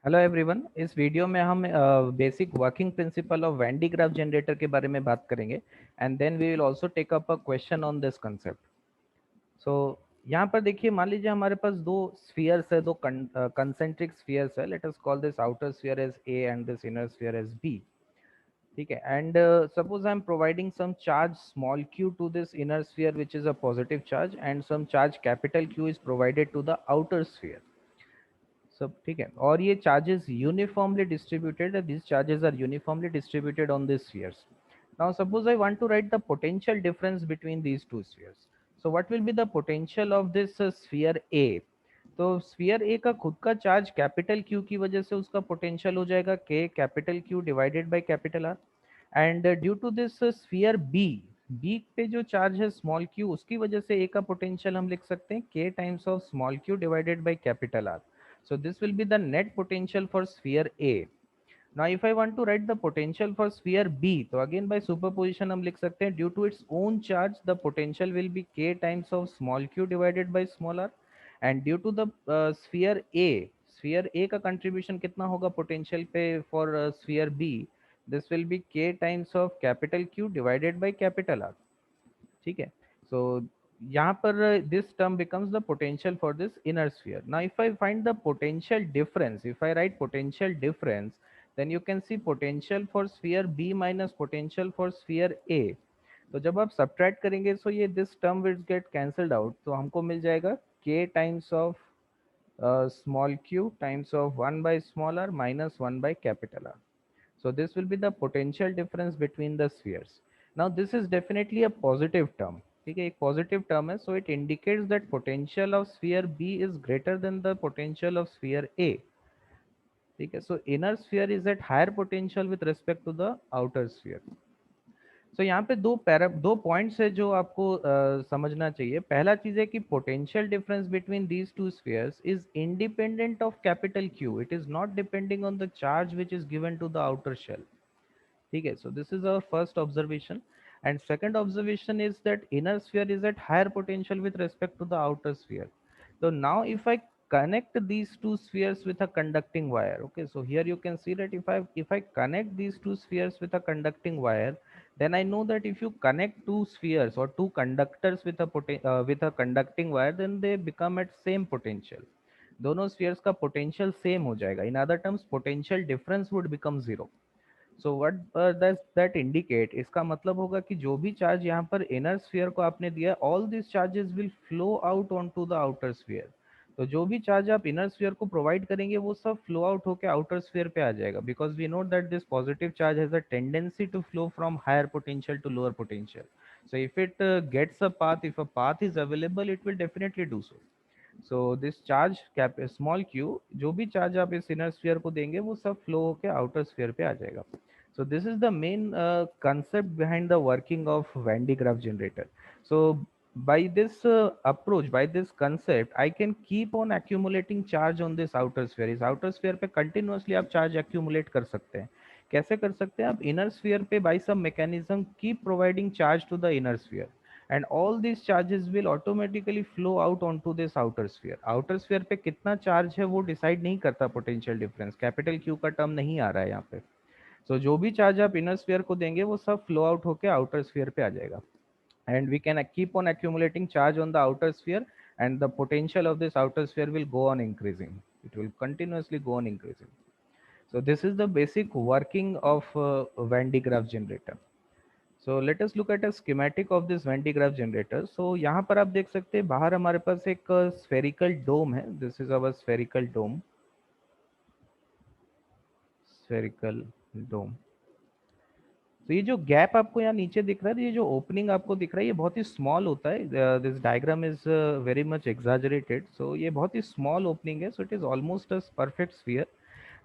Hello everyone. इस video में हम basic working principle of Van de Graaff generator के बारे में बात करेंगे and then we will also take up a question on this concept. So यहाँ पर देखिए, मान लीजिए हमारे पास दो स्फीयर्स है, दो कंसेंट्रिक स्फीयर्स है। Let us call this outer sphere as A and this inner sphere as B. ठीक है, and suppose I am providing some charge small q to this inner sphere which is a positive charge and some charge capital q is provided to the outer sphere. सब ठीक है, और ये charges uniformly distributed, these charges are uniformly distributed on these spheres. Now suppose I want to write the potential difference between these two spheres. So what will be the potential of this sphere A? तो sphere ए का खुद का charge capital Q की वजह से उसका potential हो जाएगा K capital Q divided by capital R. And due to this sphere B, B पे जो चार्ज है स्मॉल क्यू, उसकी वजह से ए का पोटेंशियल हम लिख सकते हैं के times of small Q divided by capital are. So this will be the net potential for sphere A. Now if I want to write the potential for sphere B, तो again by superposition हम लिख सकते हैं due to its own charge the potential will be k times of small q divided by small r, and due to the sphere A, sphere A का contribution कितना होगा potential पे for sphere B, this will be k times of capital Q divided by capital R. ठीक है, so यहाँ पर this term becomes the potential for this inner sphere. Now if I find the potential difference, if I write potential difference, then you can see potential for sphere B minus potential for sphere A. तो जब आप subtract करेंगे so ये this term will get cancelled out, तो हमको मिल जाएगा K times of small q times of 1 by small r minus 1 by capital R. So this will be the potential difference between the spheres. Now this is definitely a positive term. ठीक है, एक positive term है, so it indicates that potential of sphere B is greater than the potential of sphere A. ठीक है, so inner sphere is at higher potential with respect to the outer sphere. So यहाँ पे दो points है जो आपको समझना चाहिए. पहला चीज है कि potential difference between these two spheres is independent of capital Q. It is not depending on the charge which is given to the outer shell. ठीक है, so this is our first observation. And second observation is that inner sphere is at higher potential with respect to the outer sphere. So now if I connect these two spheres with a conducting wire, okay, so here you can see that if I connect these two spheres with a conducting wire, then I know that if you connect two spheres or two conductors with a conducting wire, then they become at same potential. दोनों spheres का potential same हो जाएगा. In other terms, potential difference would become zero. So what does that indicate? इसका मतलब होगा कि जो भी चार्ज यहाँ पर इनर स्फीयर को आपने दिया, all this charges will flow out on to the outer sphere. तो जो भी चार्ज आप इनर स्फीयर को प्रोवाइड करेंगे वो सब फ्लो आउट होकर आउटर स्फीयर पे आ जाएगा, because we note that this positive charge has a tendency to flow from higher potential to lower potential. So if it gets a path, if a path is available, it will definitely do so. So this charge cap small q, जो भी charge आप इस inner sphere को देंगे वो सब flow होकर outer sphere पे आ जाएगा. So this is the main concept behind the working of Van de Graaff generator. So by this approach, by this concept, I can keep on accumulating charge on this outer sphere. इस outer sphere पे continuously आप charge accumulate कर सकते हैं. कैसे कर सकते हैं? आप inner sphere पे by some mechanism keep providing charge to the inner sphere. And all these charges will automatically flow out onto this outer sphere. Outer sphere पे कितना charge है वो decide नहीं करता potential difference. Capital Q का term नहीं आ रहा है यहाँ पे. सो जो भी चार्ज आप इनर स्फीयर को देंगे वो सब फ्लो आउट होकर आउटर स्फीयर पे आ जाएगा. And we can keep on accumulating charge on the outer sphere, and the potential of this outer sphere will go on increasing. It will continuously go on increasing. So this is the basic working of Van de Graaff generator. So let us look at a schematic of this Van de Graaff generator. So यहाँ पर आप देख सकते हैं बाहर हमारे पास एक spherical dome है. This is our spherical dome. Spherical dome. तो ये जो गैप आपको यहाँ नीचे दिख रहा है, ये जो ओपनिंग आपको दिख रहा है, ये बहुत ही स्मॉल होता है. This diagram is very much exaggerated. So ये बहुत ही स्मॉल ओपनिंग है. So it is almost a perfect sphere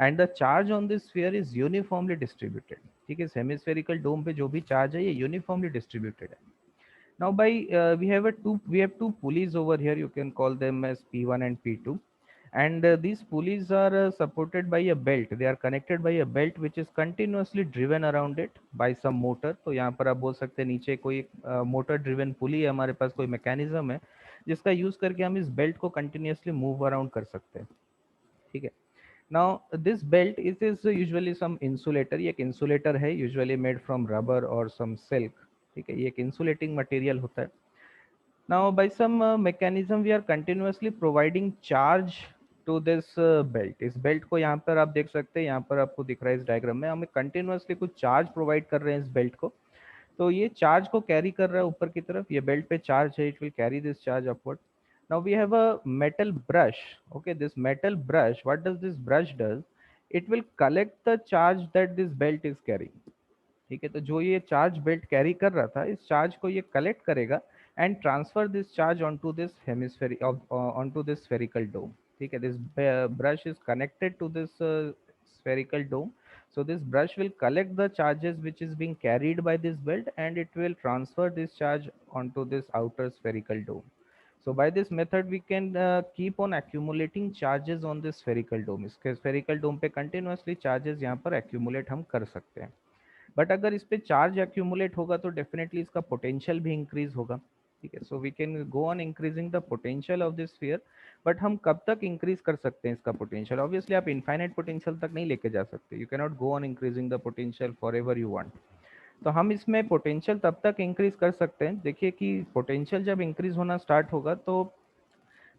and the charge on this sphere is uniformly distributed. ठीक है, सेमीस्फेरिकल डोम पे जो भी चार्ज है ये यूनिफॉर्मली डिस्ट्रीब्यूटेड है. Now by we have two pulleys over here. You can call them as P1 and P2, and these pulleys are supported by a belt. They are connected by a belt which is continuously driven around it by some motor. तो यहाँ पर आप बोल सकते हैं नीचे कोई motor driven पुली है हमारे पास, कोई मैकेनिज्म है जिसका यूज करके हम इस बेल्ट को कंटिन्यूसली मूव अराउंड कर सकते हैं. ठीक है, Now this belt is usually some insulator, ये एक insulator है, usually made from rubber or some silk, ठीक है, ये एक insulating material होता है. Now, by some mechanism, we are continuously providing charge to this belt. इस बेल्ट को यहाँ पर आप देख सकते हैं, यहाँ पर आपको दिख रहा है इस डायग्राम में, हमें कंटिन्यूसली कुछ चार्ज प्रोवाइड कर रहे हैं इस बेल्ट को. तो ये चार्ज को कैरी कर रहा है ऊपर की तरफ, ये बेल्ट पे चार्ज है, it will carry this charge upward. Now we have a metal brush. Okay, this metal brush, what does this brush does? It will collect the charge that this belt is carrying. ठीक है, तो जो ये charge belt carry कर रहा था, इस charge को ये कलेक्ट करेगा and transfer this charge onto this hemisphere onto this spherical dome. ठीक है, this brush is connected to this spherical dome. So this brush will collect the charges which is being carried by this belt and it will transfer this charge onto this outer spherical dome. So by this method we can keep on accumulating charges on this spherical dome. इसके spherical dome पे continuously charges यहाँ पर accumulate हम कर सकते हैं. But अगर इस पे चार्ज एक्यूमुलेट होगा तो डेफिनेटली इसका पोटेंशियल भी इंक्रीज होगा. ठीक है, so we can go on increasing the potential of this sphere. But हम कब तक इंक्रीज कर सकते हैं इसका पोटेंशियल? ऑब्वियसली आप इनफाइनाइट पोटेंशियल तक नहीं लेके जा सकते, you can not go on increasing the potential for ever you want. तो हम इसमें पोटेंशियल तब तक इंक्रीज कर सकते हैं, देखिए कि पोटेंशियल जब इंक्रीज होना स्टार्ट होगा तो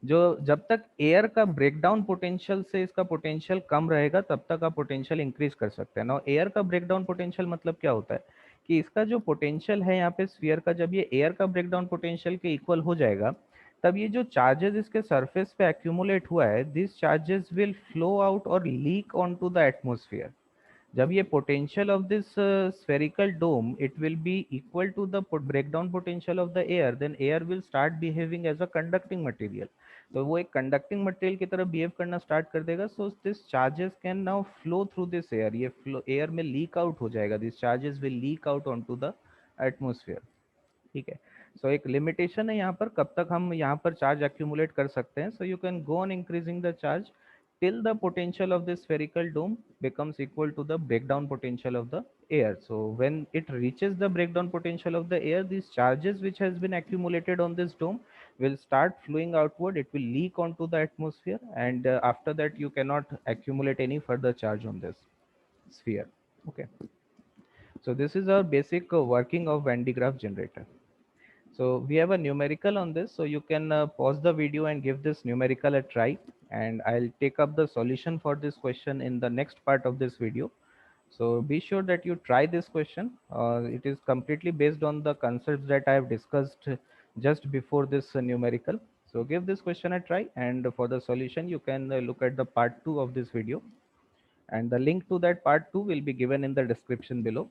जो जब तक एयर का ब्रेकडाउन पोटेंशियल से इसका पोटेंशियल कम रहेगा तब तक आप पोटेंशियल इंक्रीज कर सकते हैं ना. एयर का ब्रेकडाउन पोटेंशियल मतलब क्या होता है कि इसका जो पोटेंशियल है यहाँ पे स्फीयर का, जब ये एयर का ब्रेकडाउन पोटेंशियल के इक्वल हो जाएगा तब ये जो चार्जेस इसके सरफेस पे एक्यूमुलेट हुआ है, this charges will flow out और leak on to the atmosphere. जब ये potential of this spherical dome it will be equal to the breakdown potential of the air, then air will start behaving as a conducting material. तो वो एक conducting material की तरह behave करना start कर देगा. So this charges can now flow through this air, ये flow air में लीक आउट हो जाएगा, this charges will leak out on to the atmosphere. ठीक है, सो एक लिमिटेशन है यहाँ पर कब तक हम यहाँ पर चार्ज एक्यूमुलेट कर सकते हैं. So you can go on increasing the charge till the potential of this spherical dome becomes equal to the breakdown potential of the air. So when it reaches the breakdown potential of the air, these charges which has been accumulated on this dome will start flowing outward, it will leak onto the atmosphere, and after that you cannot accumulate any further charge on this sphere. Okay, so this is our basic working of Van de Graaff generator. So we have a numerical on this, so you can pause the video and give this numerical a try, and I'll take up the solution for this question in the next part of this video. So be sure that you try this question. It is completely based on the concepts that I have discussed just before this numerical. So give this question a try, and for the solution you can look at the part 2 of this video, and the link to that part 2 will be given in the description below.